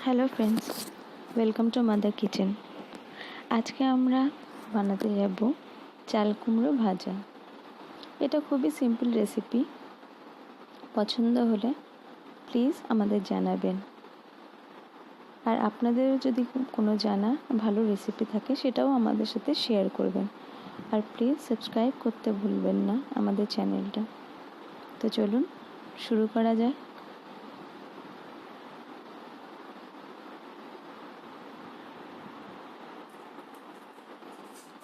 Hello friends, welcome to mother kitchen. আজকে আমরা বানাতে যাব চাল কুমড়ো ভাজা। এটা খুবই সিম্পল রেসিপি। পছন্দ হলে প্লিজ আমাদের জানাবেন। আর আপনাদের যদি কোনো জানা ভালো রেসিপি থাকে সেটাও আমাদের সাথে শেয়ার করবেন। আর প্লিজ সাবস্ক্রাইব করতে ভুলবেন না আমাদের চ্যানেলটা। তো চলুন শুরু করা যায়।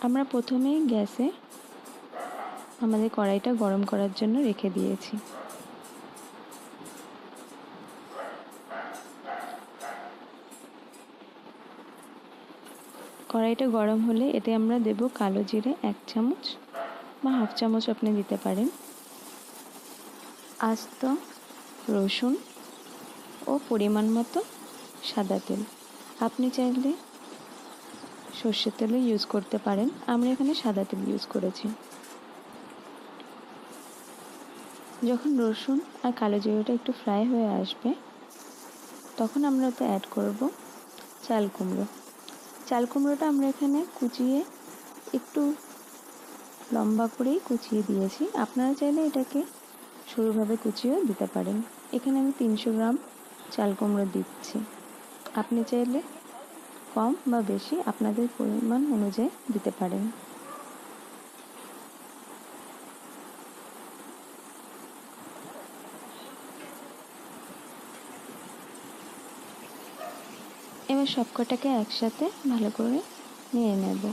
আমরা প্রথমেই গ্যাসে আমাদের কড়াইটা গরম করার জন্য রেখে দিয়েছি। কড়াইটা গরম হলে এতে আমরা দেব কালো জিরে 1 চামচ বা হাফ চামচ আপনি দিতে পারেন, আস্ত রসুন ও পরিমাণ মতো সাদা তেল। আপনি চাইলে সর্ষের তেলও ইউজ করতে পারেন, আমরা এখানে সাদা তেল ইউজ করেছি। যখন রসুন আর কালো জিরেটা একটু ফ্রাই হয়ে আসবে তখন আমরা ওতে অ্যাড করব চাল কুমড়ো। চাল কুমড়োটা আমরা এখানে কুচিয়ে একটু লম্বা করেই কুচিয়ে দিয়েছি। আপনারা চাইলে এটাকে সরুভাবে কুচিয়েও দিতে পারেন। এখানে আমি 300 গ্রাম চাল কুমড়ো দিচ্ছি। আপনি চাইলে কম বা বেশি আপনাদের পরিমাণ অনুযায়ী দিতে পারেন। এবার সবকটাকে একসাথে ভালো করে নিয়ে নেব।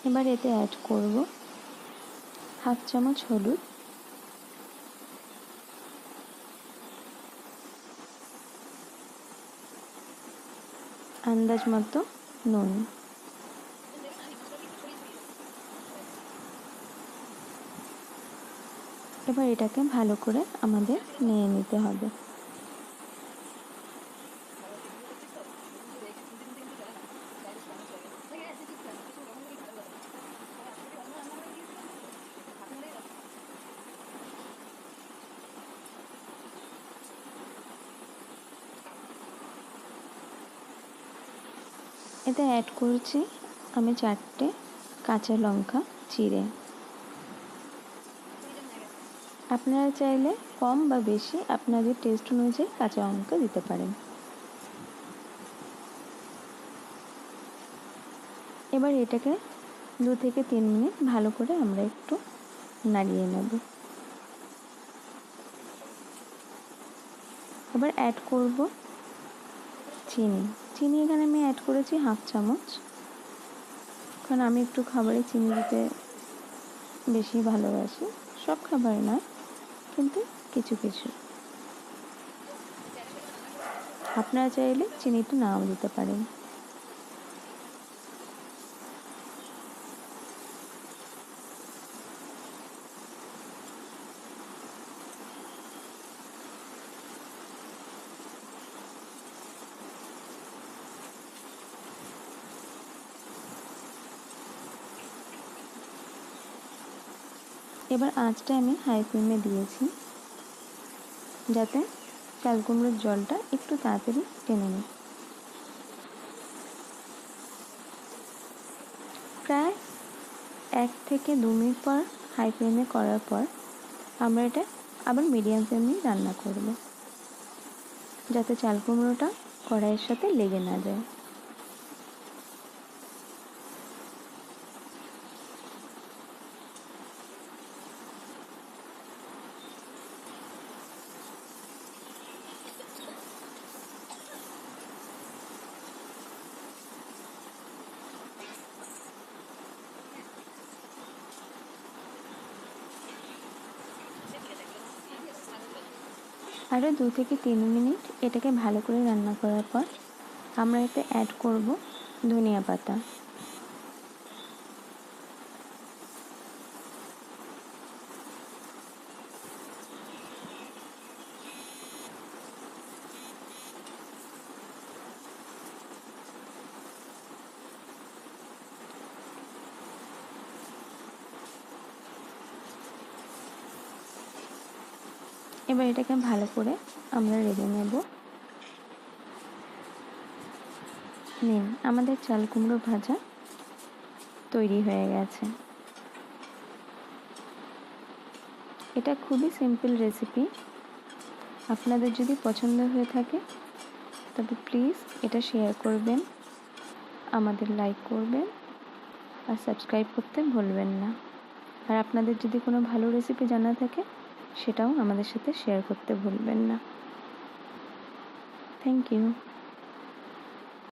এবার এতে অ্যাড করব হাফ চামচ হলুদ, আন্দাজ মতো নুন, এবার এটাকে ভালো করে আমাদের নিয়ে নিতে হবে। এতে অ্যাড করছি আমি 4টে কাঁচা লঙ্কা চিড়ে। আপনারা চাইলে কম বা বেশি আপনাদের টেস্ট অনুযায়ী কাঁচা লঙ্কা দিতে পারেন। এবার এটাকে 2 থেকে 3 মিনিট ভালো করে আমরা একটু নাড়িয়ে নেব। এবার অ্যাড করব চিনি। চিনি এখানে আমি অ্যাড করেছি হাফ চামচ, কারণ আমি একটু খাবারে চিনি দিতে বেশি ভালোবাসি। সব খাবারে নয়, কিন্তু কিছু কিছু। আপনারা চাইলে চিনিটা নাও দিতে পারেন। এবার আঁচটা আমি হাই ফ্লেমে দিয়েছি, যাতে চাল কুমড়োর জলটা একটু তাড়াতাড়ি টেনে নিই। প্রায় 1 থেকে 2 মিনিট পর হাই ফ্লেমে করার পর আমরা এটা আবার মিডিয়াম ফ্লেমে রান্না করব, যাতে চাল কুমড়োটা কড়াইয়ের সাথে লেগে না যায়। আরও 2 থেকে 3 মিনিট এটাকে ভালো করে রান্না করার পর আমরা এতে অ্যাড করব ধনিয়া পাতা। এবার এটাকে ভালো করে আমরা রেঁধে নেব। নিন, আমাদের চাল কুমড়ো ভাজা তৈরি হয়ে গেছে। এটা খুবই সিম্পল রেসিপি। আপনাদের যদি পছন্দ হয়ে থাকে তবে প্লিজ এটা শেয়ার করবেন, আমাদের লাইক করবেন আর সাবস্ক্রাইব করতে ভুলবেন না। আর আপনাদের যদি কোনো ভালো রেসিপি জানা থাকে সেটাও আমাদের সাথে শেয়ার করতে ভুলবেন না। Thank you.